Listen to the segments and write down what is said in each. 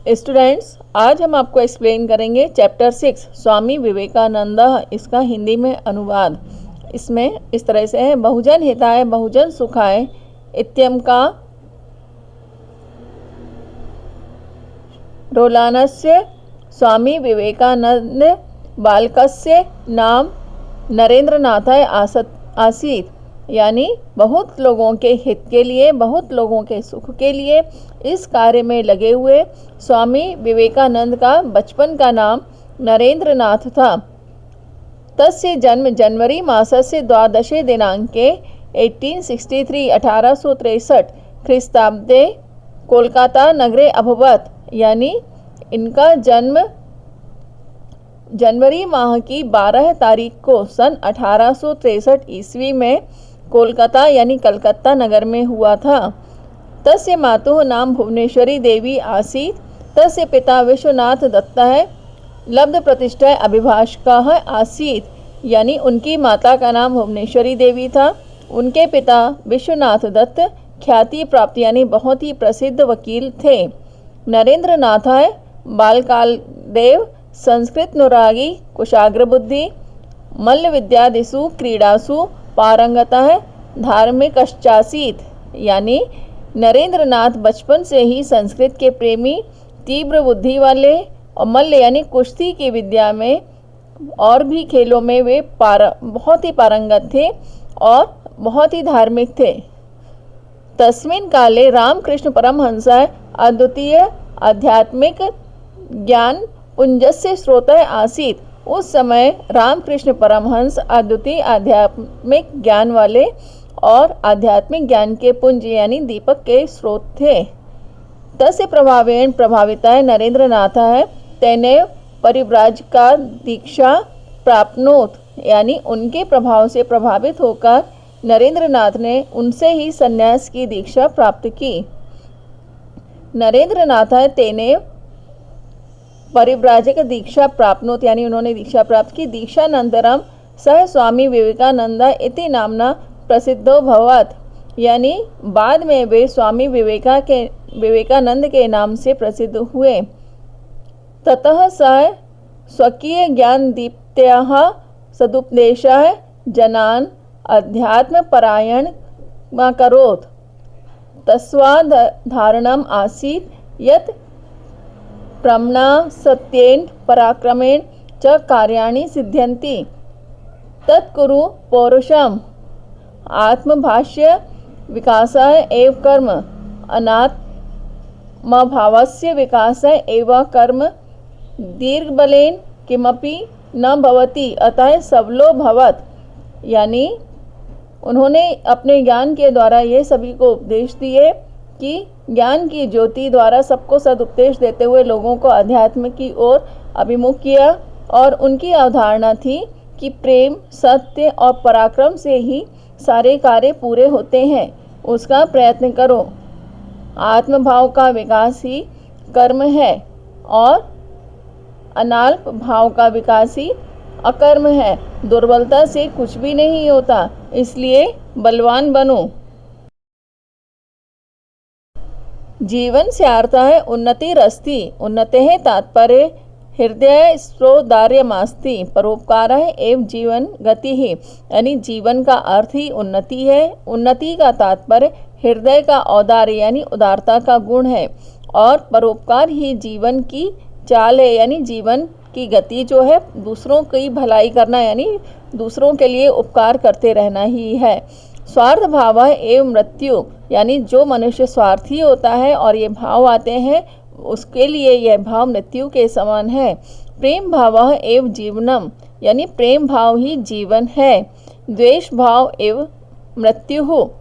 Students, आज हम आपको एक्सप्लेन करेंगे चैप्टर 6 स्वामी विवेकानंद। इसका हिंदी में अनुवाद इसमें इस तरह से है। बहुजन हिताय बहुजन सुखाय इत्यम का रोलानस्य स्वामी विवेकानंद बालकस्य नाम नरेंद्रनाथाय आसीत्, यानी बहुत लोगों के हित के लिए, बहुत लोगों के सुख के लिए इस कार्य में लगे हुए स्वामी विवेकानंद का बचपन का नाम नरेंद्रनाथ था। तस्य जन्म जनवरी मासस्य द्वादशे दिनांके 1863 ख्रीस्ताब्दे कोलकाता नगरे अभवत्, यानी इनका जन्म जनवरी माह की 12 तारीख को सन 1863 ईस्वी में कोलकाता यानी कलकत्ता नगर में हुआ था। तस्य मातुः नाम भुवनेश्वरी देवी आसीत्, तस्य पिता विश्वनाथ दत्त है लब्ध प्रतिष्ठा अभिभाषकः आसीत्, यानी उनकी माता का नाम भुवनेश्वरी देवी था। उनके पिता विश्वनाथ दत्त ख्याति प्राप्त यानी बहुत ही प्रसिद्ध वकील थे। नरेंद्रनाथाय बालकालदेव संस्कृतनुरागी कुशाग्र बुद्धि मल्ल विद्यादिषु क्रीडासु पारंगतः धार्मिकश्चासीत्, यानी नरेंद्रनाथ बचपन से ही संस्कृत के प्रेमी, तीव्र बुद्धि वाले और मल्ल यानी कुश्ती की विद्या में और भी खेलों में वे बहुत ही पारंगत थे और बहुत ही धार्मिक थे। तस्मिन् काले रामकृष्ण परमहंसः अद्वितीय आध्यात्मिक ज्ञान पुंजस्य स्रोतः आसीत्, उस समय रामकृष्ण परमहंस अद्वितीय आध्यात्मिक ज्ञान वाले और आध्यात्मिक ज्ञान के पुंज यानी दीपक के स्रोत थे। तस्य प्रभावेण प्रभाविताय नरेंद्रनाथः तेनैव परिव्राजका दीक्षा प्राप्नोत, यानी उनके प्रभाव से प्रभावित होकर नरेंद्रनाथ ने उनसे ही संन्यास की दीक्षा प्राप्त की। नरेंद्रनाथः तेनैव परिव्राजक दीक्षा प्राप्नोत, यानी उन्होंने दीक्षा प्राप्त की। दीक्षानंतरम सह स्वामी विवेकानंद इति नामना प्रसिद्धो भवत्, यानी बाद में वे स्वामी विवेकानंद के नाम से प्रसिद्ध हुए। ततः सः स्वकीय ज्ञान दीप्त्याः सदुपदेशः जनान् अध्यात्मपरायण करोत्। तस्वाधारणम् आसीत् यत् प्रमणा सत्येन पराक्रमेण च कार्याणि सिद्ध्यन्ति, तत्कुरु पौरुषम् आत्मभाष्य विकासः एव कर्म, अनात्मभावस्य विकासः एव कर्म, दीर्घबलेन किमपि न भवति अतः सबलो भवत्, यानी उन्होंने अपने ज्ञान के द्वारा ये सभी को उपदेश दिए कि ज्ञान की ज्योति द्वारा सबको सदुपदेश देते हुए लोगों को अध्यात्म की ओर अभिमुख किया। और उनकी अवधारणा थी कि प्रेम, सत्य और पराक्रम से ही सारे कार्य पूरे होते हैं, उसका प्रयत्न करो। आत्मभाव का विकास ही कर्म है और अनाल्प भाव का विकास ही अकर्म है। दुर्बलता से कुछ भी नहीं होता, इसलिए बलवान बनो। जीवन से अर्थ है उन्नतिरस्ति, उन्नतेः तात्पर्य हृदय स्रोदार्यमास्ति, परोपकारः एव जीवन गति है, यानी जीवन का अर्थ ही उन्नति है। उन्नति का तात्पर्य हृदय का औदार्य यानी उदारता का गुण है और परोपकार ही जीवन की चाल है, यानी जीवन की गति जो है दूसरों की भलाई करना यानी दूसरों के लिए उपकार करते रहना ही है। स्वार्थ भाव एवं मृत्यु, यानी जो मनुष्य स्वार्थी होता है और ये भाव आते हैं उसके लिए यह भाव मृत्यु के समान है। प्रेम भाव एवं जीवनम, यानी प्रेम भाव ही जीवन है। द्वेष भाव एवं मृत्यु हो,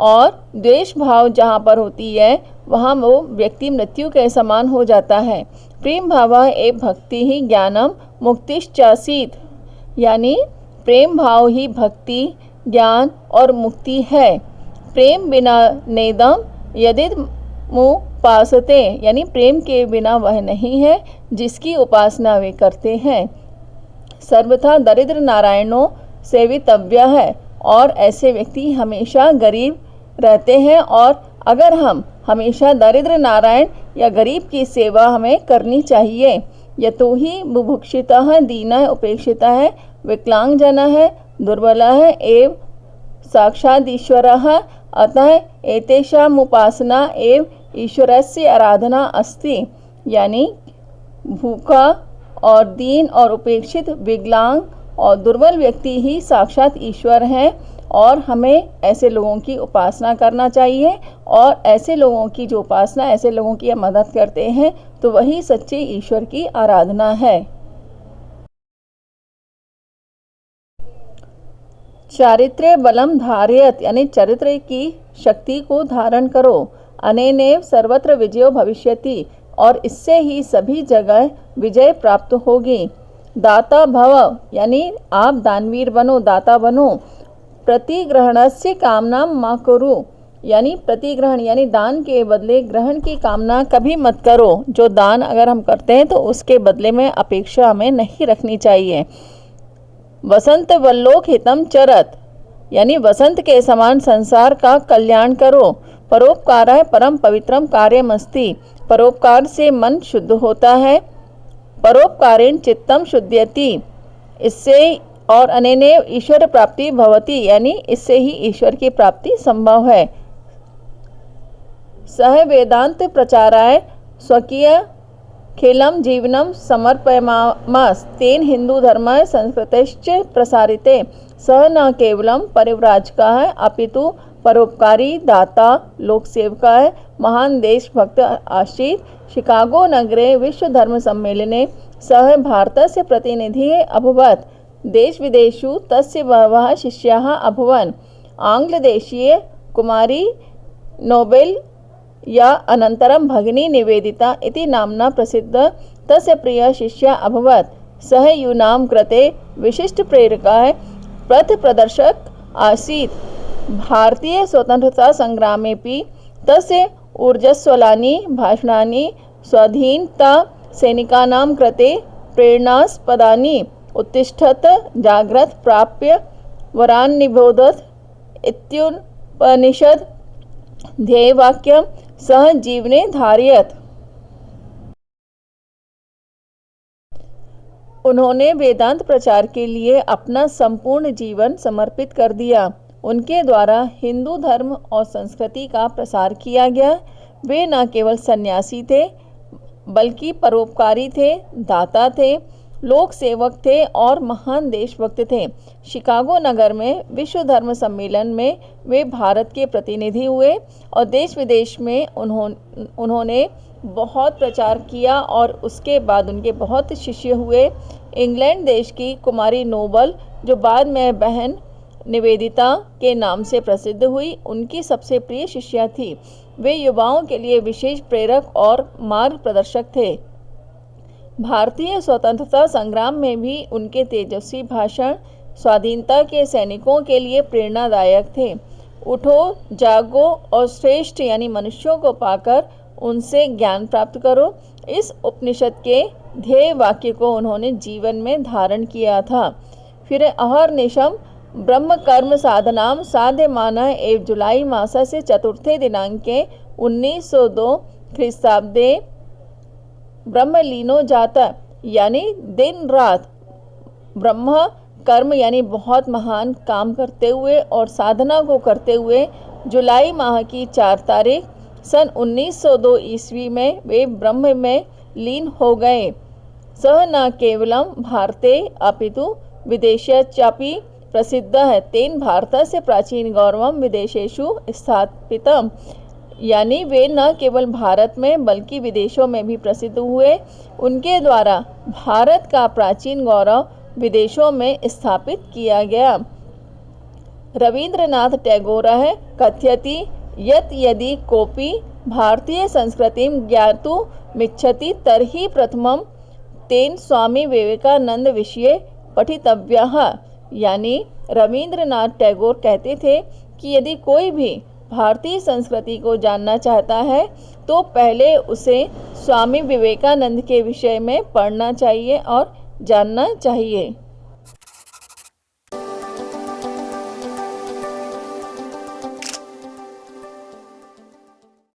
और द्वेष भाव जहाँ पर होती है वहाँ वो व्यक्ति मृत्यु के समान हो जाता है। प्रेम भाव एवं भक्ति ही ज्ञानम मुक्तिश्चासीत्, यानी प्रेम भाव ही भक्ति, ज्ञान और मुक्ति है। प्रेम बिना नेदम यदि मुपासते, यानी प्रेम के बिना वह नहीं है जिसकी उपासना वे करते हैं। सर्वथा दरिद्र नारायणों सेवितव्य है, और ऐसे व्यक्ति हमेशा गरीब रहते हैं। और अगर हम हमेशा दरिद्र नारायण या गरीब की सेवा हमें करनी चाहिए। यतो ही बुभुक्षितः दीनः उपेक्षितः विकलांगजनः दुर्बलः एव साक्षात् ईश्वरः, अतः एतेषाम् उपासना एव ईश्वरस्य आराधना अस्ति। यानी भूखा और दीन और उपेक्षित, विकलांग और दुर्बल व्यक्ति ही साक्षात ईश्वर हैं और हमें ऐसे लोगों की उपासना करना चाहिए। और ऐसे लोगों की जो उपासना, ऐसे लोगों की मदद करते हैं तो वही सच्चे ईश्वर की आराधना है। चारित्र्य बलम धारयत, यानी चरित्र की शक्ति को धारण करो। अनेनेव सर्वत्र विजयो भविष्यति, और इससे ही सभी जगह विजय प्राप्त होगी। दाता भव, यानी आप दानवीर बनो, दाता बनो। प्रतिग्रहणस्य कामना मा करो, यानी प्रतिग्रहण यानी दान के बदले ग्रहण की कामना कभी मत करो। जो दान अगर हम करते हैं तो उसके बदले में अपेक्षा हमें नहीं रखनी चाहिए। वसंत वल्लोक हितम चरत, यानी वसंत के समान संसार का कल्याण करो। परोपकार परम पवित्रम कार्यमस्ति, परोपकार से मन शुद्ध होता है। परोपकारेण चित्तम शुद्ध्यति, इससे और अनेनेव ईश्वर प्राप्ति भवति, यानी इससे ही ईश्वर की प्राप्ति संभव है। सह वेदांत प्रचाराय स्वकीय खेलम जीवनम समर्पयामास, तेन हिंदू धर्म संस्कृतश्च प्रसारिते। सह न केवलम परिव्राजकः अपितु परोपकारी दाता लोकसेवकः महान देशभक्त आसीत्। शिकागो नगरे विश्व धर्म सम्मेलने सः भारतस्य प्रतिनिधिः अभवत्। देश विदेशेषु तस्य बहवः शिष्याः अभवन्। आङ्ग्लदेशीय कुमारी नोबेल या अनन्तरं भगिनी निवेदिता इति नाम्ना प्रसिद्ध तस्य प्रिय शिष्या अभवत्। सः यूनां कृते विशिष्ट प्रेरकः पथप्रदर्शक आसीत्। भारतीय स्वतंत्रता संग्रामेपि तस्य ऊर्जस्वलानि भाषणानि स्वाधीनता सैनिकानां कृते प्रेरणास्पदानि। उत्तिष्ठत जाग्रत प्राप्य वरान् निबोधत इत्युपनिषद ध्येयवाक्यं सह जीवने धारयत। उन्होंने वेदांत प्रचार के लिए अपना संपूर्ण जीवन समर्पित कर दिया। उनके द्वारा हिंदू धर्म और संस्कृति का प्रसार किया गया। वे न केवल सन्यासी थे बल्कि परोपकारी थे, दाता थे, लोक सेवक थे और महान देशभक्त थे। शिकागो नगर में विश्व धर्म सम्मेलन में वे भारत के प्रतिनिधि हुए और देश विदेश में उन्होंने बहुत प्रचार किया और उसके बाद उनके बहुत शिष्य हुए। इंग्लैंड देश की कुमारी नोबल, जो बाद में बहन निवेदिता के नाम से प्रसिद्ध हुई, उनकी सबसे प्रिय शिष्या थी। वे युवाओं के लिए विशेष प्रेरक और मार्ग प्रदर्शक थे। भारतीय स्वतंत्रता संग्राम में भी उनके तेजस्वी भाषण स्वाधीनता के सैनिकों के लिए प्रेरणादायक थे। उठो, जागो और श्रेष्ठ यानी मनुष्यों को पाकर उनसे ज्ञान प्राप्त करो, इस उपनिषद के ध्येय वाक्य को उन्होंने जीवन में धारण किया था। फिर अहर्निशम ब्रह्म कर्म साधनाम साध्यमानः एवं जुलाई मासस्य चतुर्थे दिनांके 1902 ख्रीस्ताब्दे ब्रह्मलीनो जाता, यानी दिन रात ब्रह्म कर्म यानी बहुत महान काम करते हुए और साधना को करते हुए जुलाई माह की 4 तारीख सन 1902 ईस्वी में वे ब्रह्म में लीन हो गए। सह न केवलम भारते अपितु विदेशेषु प्रसिद्ध है, तेन भारतस्य प्राचीन गौरवम विदेशेषु स्थापितम, यानी वे न केवल भारत में बल्कि विदेशों में भी प्रसिद्ध हुए। उनके द्वारा भारत का प्राचीन गौरव विदेशों में स्थापित किया गया। रवींद्रनाथ टैगोर कथयति यत् यदि कोपि भारतीय संस्कृतिं ज्ञातुमिच्छति तर्हि प्रथमं तेन स्वामी विवेकानंद विषये पठितव्यः, यानी रवींद्रनाथ टैगोर कहते थे कि यदि कोई भी भारतीय संस्कृति को जानना चाहता है तो पहले उसे स्वामी विवेकानंद के विषय में पढ़ना चाहिए और जानना चाहिए।